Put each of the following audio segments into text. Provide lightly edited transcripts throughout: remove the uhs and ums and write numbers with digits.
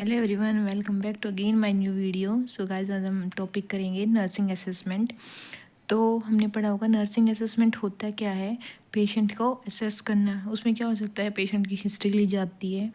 Hello everyone, welcome back to again my new video. So guys, आज हम topic करेंगे nursing assessment. तो हमने पढ़ा होगा नर्सिंग असेसमेंट होता क्या है। पेशेंट को असेस करना, उसमें क्या हो सकता है, पेशेंट की हिस्ट्री ली जाती है,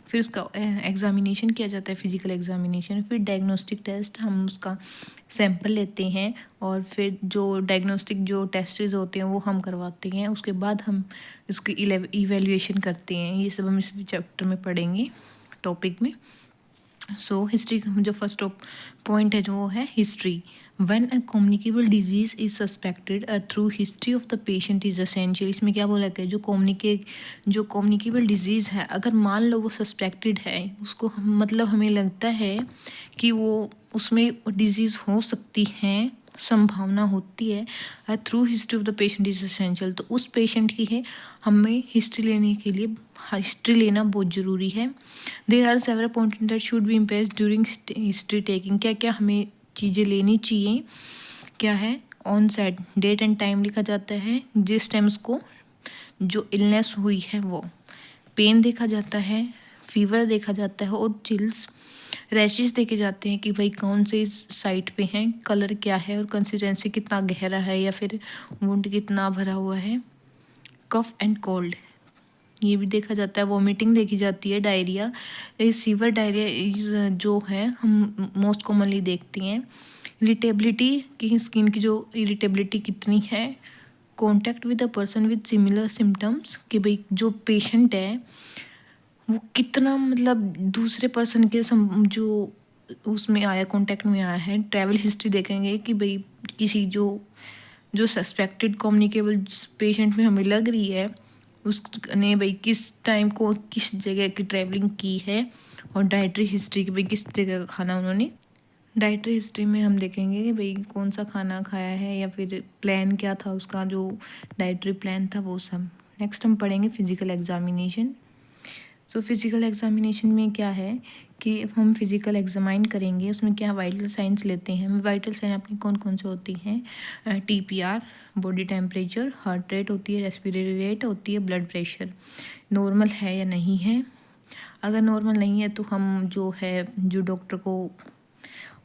फिर उसका एग्जामिनेशन किया जाता है, फिजिकल एग्जामिनेशन, फिर डायग्नोस्टिक टेस्ट, हम उसका सैंपल लेते हैं और फिर जो डायग्नोस्टिक जो टेस्ट्स होते हैं वो हम करवाते हैं। उसके बाद हम इसकी इवेल्युएशन करते हैं। ये सब हम इस चैप्टर में पढ़ेंगे टॉपिक में। सो हिस्ट्री जो फर्स्ट पॉइंट है जो वो है history. When a communicable disease is suspected a through history of the patient is essential. इसमें क्या बोला गया, जो कम्युनिकेबल डिजीज़ है, अगर मान लो वो सस्पेक्टेड है, उसको मतलब हमें लगता है कि वो उसमें डिजीज़ हो सकती है, संभावना होती है, through history of the patient is essential, तो उस पेशेंट की है हमें हिस्ट्री लेने के लिए हिस्ट्री लेना बहुत ज़रूरी है। There are several point that should be impress during history taking. क्या क्या हमें चीज़ें लेनी चाहिए, क्या है, onset date and time लिखा जाता है, जिस टाइम उसको जो इलनेस हुई है वो, पेन देखा जाता है, फीवर देखा जाता है और चिल्स, रैशेस देखे जाते हैं कि भाई कौन से साइट पे हैं, कलर क्या है और कंसिस्टेंसी कितना गहरा है या फिर वुंड कितना भरा हुआ है, कफ एंड कोल्ड ये भी देखा जाता है, वॉमिटिंग देखी जाती है, डायरिया, सीवर डायरिया जो है हम मोस्ट कॉमनली देखते हैं। इरिटेबिलिटी की, स्किन की जो इरिटेबिलिटी कितनी है, contact with a person with similar symptoms, कि भाई जो पेशेंट है वो कितना मतलब दूसरे पर्सन के जो उसमें आया, कांटेक्ट में आया है। ट्रैवल हिस्ट्री देखेंगे कि भाई किसी जो सस्पेक्टेड कम्युनिकेबल पेशेंट में हमें लग रही है उसने भाई किस टाइम को किस जगह की ट्रैवलिंग की है। और डाइटरी हिस्ट्री की, भाई किस जगह का खाना उन्होंने, डाइटरी हिस्ट्री में हम देखेंगे कि भाई कौन सा खाना खाया है या फिर प्लान क्या था उसका, जो डाइटरी प्लान था वो सब। नेक्स्ट हम पढ़ेंगे physical examination. So physical examination में क्या है कि हम फिज़िकल एग्जामाइन करेंगे, उसमें क्या वाइटल साइंस लेते हैं। वाइटल साइन अपनी कौन कौन से होती हैं, TPR, body temperature, heart rate होती है, रेस्पिरेटरी रेट होती है, ब्लड प्रेशर नॉर्मल है या नहीं है। अगर नॉर्मल नहीं है तो हम जो है जो डॉक्टर को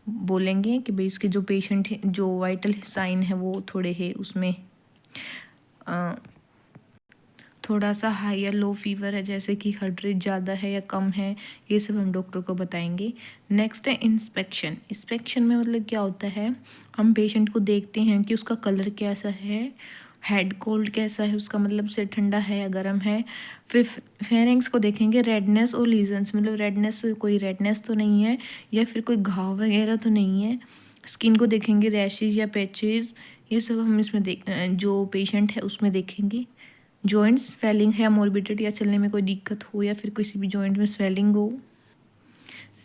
बोलेंगे कि भाई इसके जो पेशेंट है, जो वाइटल साइन है वो थोड़े है उसमें थोड़ा सा हाई या लो फीवर है, जैसे कि हार्ट रेट ज़्यादा है या कम है, ये सब हम डॉक्टर को बताएंगे। नेक्स्ट है इंस्पेक्शन। इंस्पेक्शन में मतलब क्या होता है, हम पेशेंट को देखते हैं कि उसका कलर कैसा है, हेड कोल्ड कैसा है, उसका मतलब से ठंडा है या गर्म है। फिर फेरिंग्स को देखेंगे, रेडनेस और लीजन्स, मतलब रेडनेस, कोई रेडनेस तो नहीं है या फिर कोई घाव वगैरह तो नहीं है। स्किन को देखेंगे, रैशेज या पैचेज, ये सब हम इसमें जो पेशेंट है उसमें देखेंगे। जॉइंट्स, स्वेलिंग है या मोर्बिडिटी या चलने में कोई दिक्कत हो या फिर किसी भी जॉइंट में स्वेलिंग हो।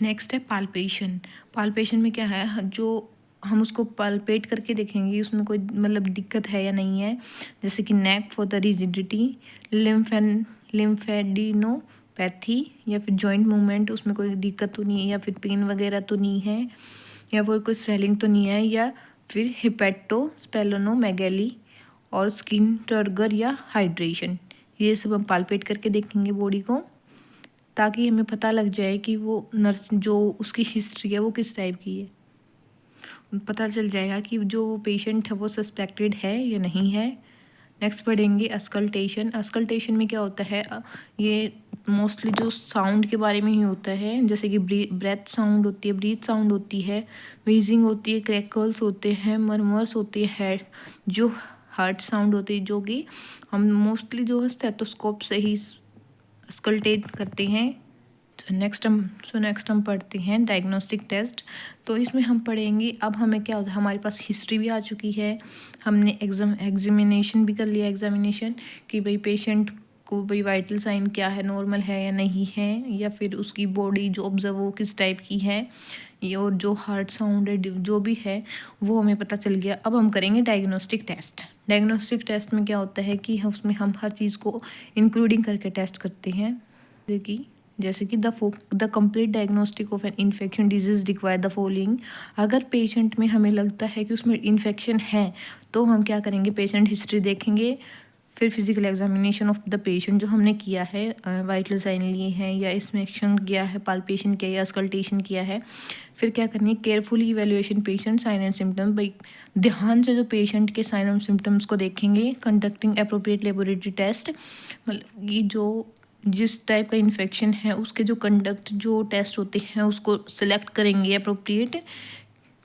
नेक्स्ट है पाल्पेशन। पाल्पेशन में क्या है, जो हम उसको पाल्पेट करके देखेंगे उसमें कोई मतलब दिक्कत है या नहीं है, जैसे कि नेक फॉर द रिजिडिटी, लिम्फेडिनोपैथी या फिर जॉइंट मूवमेंट, उसमें कोई दिक्कत तो नहीं है या फिर पेन वगैरह तो नहीं है या फिर कोई स्वेलिंग तो नहीं है, या फिर हिपेटोस्पेलेनोमेगैली और स्किन टर्गर या हाइड्रेशन, ये सब हम पाल्पेट करके देखेंगे बॉडी को, ताकि हमें पता लग जाए कि वो नर्स जो उसकी हिस्ट्री है वो किस टाइप की है, पता चल जाएगा कि जो पेशेंट है वो सस्पेक्टेड है या नहीं है। नेक्स्ट पढ़ेंगे अस्कल्टेशन। अस्कल्टेशन में क्या होता है, ये मोस्टली जो साउंड के बारे में ही होता है, जैसे कि ब्रेथ साउंड होती है, ब्रीथ साउंड होती है, व्हीजिंग होती है, क्रैकल्स होते हैं, मरमर्स होती है, जो हार्ट साउंड होती है, जो कि हम मोस्टली जो है स्टेथोस्कोप से ही स्कल्टेट करते हैं। नेक्स्ट हम पढ़ते हैं डायग्नोस्टिक टेस्ट। तो इसमें हम पढ़ेंगे, अब हमें क्या होता है, हमारे पास हिस्ट्री भी आ चुकी है, हमने एग्जामिनेशन भी कर लिया, एग्जामिनेशन कि भाई पेशेंट को भाई वाइटल साइन क्या है, नॉर्मल है या नहीं है, या फिर उसकी बॉडी जो ऑब्जर्व हो किस टाइप की है, ये और जो हार्ट साउंड है जो भी है वो हमें पता चल गया। अब हम करेंगे डायग्नोस्टिक टेस्ट। डायग्नोस्टिक टेस्ट में क्या होता है कि उसमें हम हर चीज़ को इंक्लूडिंग करके टेस्ट करते हैं, जैसे कि the complete diagnostic of an infection disease require the following. अगर पेशेंट में हमें लगता है कि उसमें इन्फेक्शन है तो हम क्या करेंगे, पेशेंट हिस्ट्री देखेंगे, फिर physical examination of the patient जो हमने किया है, वाइटल साइन लिए हैं या इंस्पेक्शन किया है, पाल्पेशन किया या स्कल्टेशन किया है। फिर क्या करनी है, carefully evaluation patient sign and symptoms, भाई ध्यान से जो पेशेंट के साइन एंड सिम्टम्स को देखेंगे। कंडक्टिंग अप्रोप्रिएट लेबोरेटरी टेस्ट, मतलब ये जो जिस टाइप का इन्फेक्शन है उसके जो टेस्ट होते हैं उसको सिलेक्ट करेंगे अप्रोप्रिएट।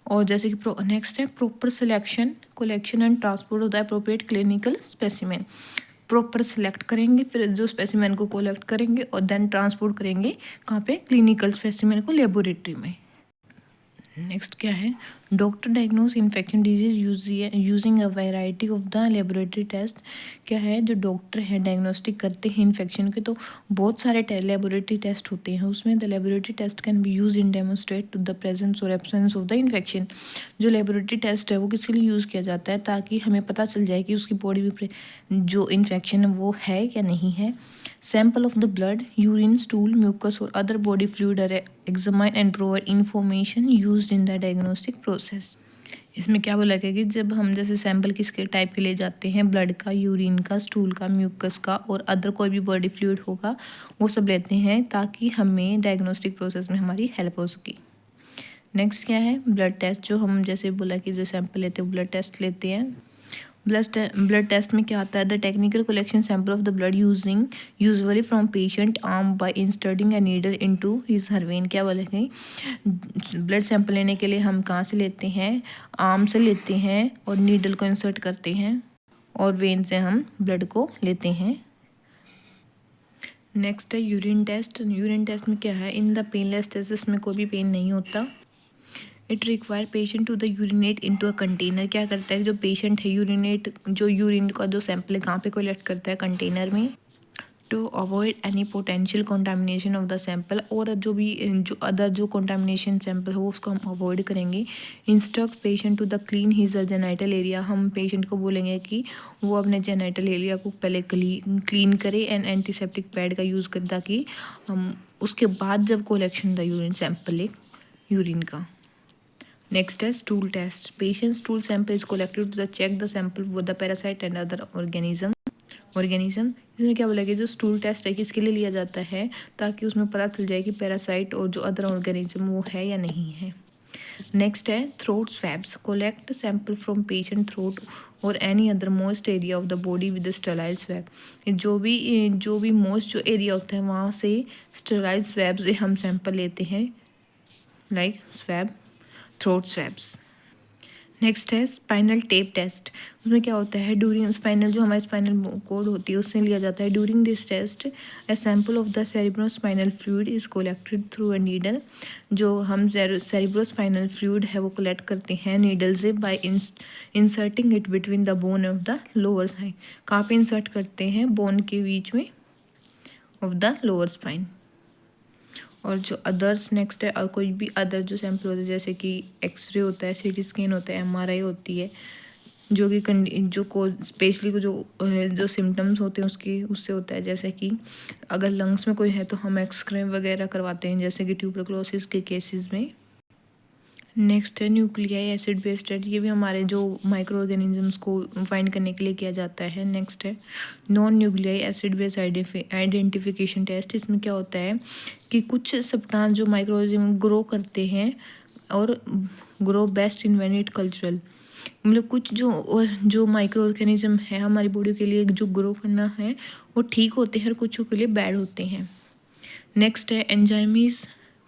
और जैसे कि नेक्स्ट है proper selection, collection and transport होता है appropriate clinical specimen. Proper select करेंगे, फिर जो स्पेसिमेन को कलेक्ट करेंगे और देन ट्रांसपोर्ट करेंगे कहाँ पे, क्लिनिकल स्पेसिमेन को लेबोरेटरी में। नेक्स्ट क्या है, doctor diagnose infection disease using a variety of the laboratory test. क्या है, जो डॉक्टर हैं डायग्नोस्टिक करते हैं इन्फेक्शन के, तो बहुत सारे लेबोरेटरी टेस्ट होते हैं। उसमें the laboratory test can be use in demonstrate to the presence और एब्सेंस ऑफ द इन्फेक्शन। जो लेबोरेटरी टेस्ट है वो किसके लिए यूज़ किया जाता है, ताकि हमें पता चल जाए कि उसकी बॉडी में जो इन्फेक्शन है वो है या नहीं है। Sample of the blood, urine, stool, mucus और other body fluid are examine and provide information used in the diagnostic process. इसमें क्या बोला गया कि जब हम जैसे सैंपल किसके टाइप के ले जाते हैं, ब्लड का, यूरिन का, स्टूल का, म्यूकस का और अदर कोई भी बॉडी फ्लूइड होगा वो सब लेते हैं ताकि हमें डायग्नोस्टिक प्रोसेस में हमारी हेल्प हो सके। नेक्स्ट क्या है, ब्लड टेस्ट, जो हम जैसे बोला कि जो सैंपल लेते हैं ब्लड टेस्ट लेते हैं। ब्लड टेस्ट में क्या आता है, the technical collection sample of the blood using usually from patient arm bye inserting a needle into his her when. क्या बोले गई, ब्लड सैंपल लेने के लिए हम कहाँ से लेते हैं, आर्म से लेते हैं और नीडल को इंसर्ट करते हैं और वेन से हम ब्लड को लेते हैं। नेक्स्ट है यूरिन टेस्ट। यूरिन टेस्ट में क्या है, इन द पेनलेस टेस्ट, इसमें कोई भी पेन नहीं होता। It require patient to the urinate into a container. क्या करता है, जो पेशेंट है जो यूरिन का जो सैंपल है कहाँ पे कलेक्ट करता है, कंटेनर में। To avoid any potential contamination of the sample, और जो अदर जो कंटामिनेशन सैंपल हो उसको हम अवॉइड करेंगे। Instruct patient to the clean his genital area, हम पेशेंट को बोलेंगे कि वो अपने जेनाइटल एरिया को पहले क्लीन करे एंड एंटीसेप्टिक पैड का यूज़ करे, ताकि हम उसके बाद जब कलेक्शन द यूरिन सैंपल ले यूरिन का। नेक्स्ट है stool test. Patient stool sample is collected to check the sample with the parasite and other organism. इसमें क्या बोला गया, जो स्टूल टेस्ट है किसके लिए लिया जाता है, ताकि उसमें पता चल जाए कि पैरासाइट और जो अदर ऑर्गेनिज्म वो है या नहीं है। नेक्स्ट है throat swabs. Collect sample from patient throat और any other most area of the body with sterile swab. जो भी मोस्ट जो एरिया होता है वहाँ से स्टेराइल स्वैब से हम सैंपल लेते हैं, like swab, throat swabs. Next है स्पाइनल टेप टेस्ट। उसमें क्या होता है, ड्यूरिंग स्पाइनल जो हमारी स्पाइनल कोड होती है उससे लिया जाता है। During this test a sample of the cerebrospinal fluid is collected through a needle. जो हम सेरिब्रोस्पाइनल फ्लूइड है वो कलेक्ट करते हैं नीडल से bye inserting it between the bone of the lower spine. कहाँ पे इंसर्ट करते हैं, बोन के बीच में ऑफ द लोअर स्पाइन। और जो अदर्स नेक्स्ट है, और कोई भी अदर जो सैंपल होते हैं जैसे कि एक्सरे होता है, सीटी स्कैन होता है, एमआरआई होती है, जो कि स्पेशली जो सिम्टम्स होते हैं उससे होता है। जैसे कि अगर लंग्स में कोई है तो हम एक्सरे वगैरह करवाते हैं, जैसे कि ट्यूबरकुलोसिस के केसेस में। नेक्स्ट है न्यूक्लियाई एसिड बेस्ड टेस्ट। ये भी हमारे जो माइक्रो ऑर्गेनिजम्स को फाइंड करने के लिए किया जाता है। नेक्स्ट है non nucleic acid based identification test. इसमें क्या होता है कि कुछ सब्सटेंस जो माइक्रो ऑर्गेनिज्म ग्रो करते हैं और ग्रो बेस्ट इन वेनिट कल्चरल, मतलब कुछ जो माइक्रो ऑर्गेनिज्म है हमारी बॉडी के लिए जो ग्रो करना है वो ठीक होते हैं और कुछों के लिए बैड होते हैं। नेक्स्ट है enzymes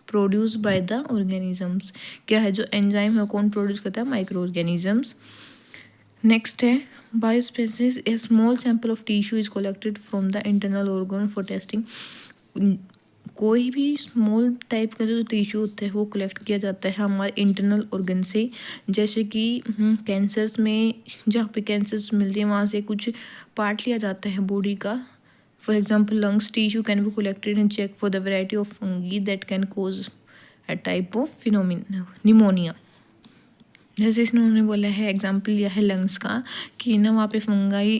produce by the organisms. क्या है, जो एंजाइम है कौन प्रोड्यूस करता है, माइक्रो ऑर्गेनिजम्स। नेक्स्ट है biopsies. A small sample of tissue is collected from the internal organ for testing. कोई भी स्मॉल टाइप का जो टिश्यू होता है वो कलेक्ट किया जाता है हमारे इंटरनल ऑर्गन से। जैसे कि कैंसर्स में जहाँ पे कैंसर्स मिलती है वहाँ से कुछ पार्ट लिया जाता है बॉडी का। For example, lungs tissue can be collected and checked for the variety of fungi that can cause a type of pneumonia. जैसे इसने उन्होंने बोला है, एग्जाम्पल लिया है लंग्स का कि ना वहाँ पे फंगाई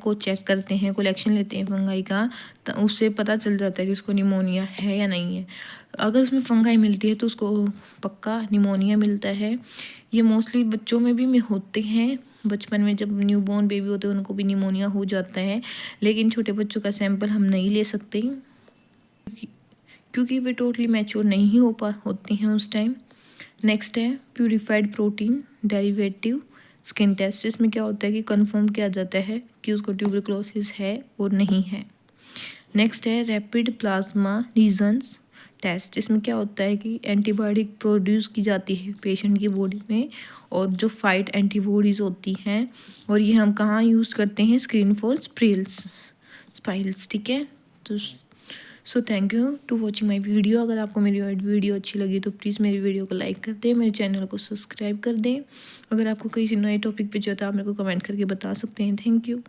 को चेक करते हैं, कलेक्शन लेते हैं फंगाई का, तो उससे पता चल जाता है कि उसको निमोनिया है या नहीं है। अगर उसमें फंगाई मिलती है तो उसको पक्का निमोनिया मिलता है। ये मोस्टली बच्चों में भी होते हैं, बचपन में जब न्यूबॉर्न बेबी होते हैं उनको भी निमोनिया हो जाता है, लेकिन छोटे बच्चों का सैंपल हम नहीं ले सकते क्योंकि वे टोटली मैच्योर नहीं होते हैं उस टाइम। नेक्स्ट है purified protein derivative skin test. इसमें क्या होता है कि कंफर्म किया जाता है कि उसको ट्यूबरक्लोसिस है और नहीं है। नेक्स्ट है रैपिड प्लाज्मा लीजन्स टेस्ट। इसमें क्या होता है कि एंटीबॉडी प्रोड्यूस की जाती है पेशेंट की बॉडी में, और जो फाइट एंटीबॉडीज़ होती हैं, और ये हम कहाँ यूज़ करते हैं, स्क्रीन फॉर स्पाइल्स। ठीक है, तो so thank you to watching my video. अगर आपको मेरी वीडियो अच्छी लगी तो प्लीज़ मेरी वीडियो को लाइक कर दें, मेरे चैनल को सब्सक्राइब कर दें। अगर आपको किसी नए टॉपिक पे चाहिए तो आप मेरे को कमेंट करके बता सकते हैं। Thank you.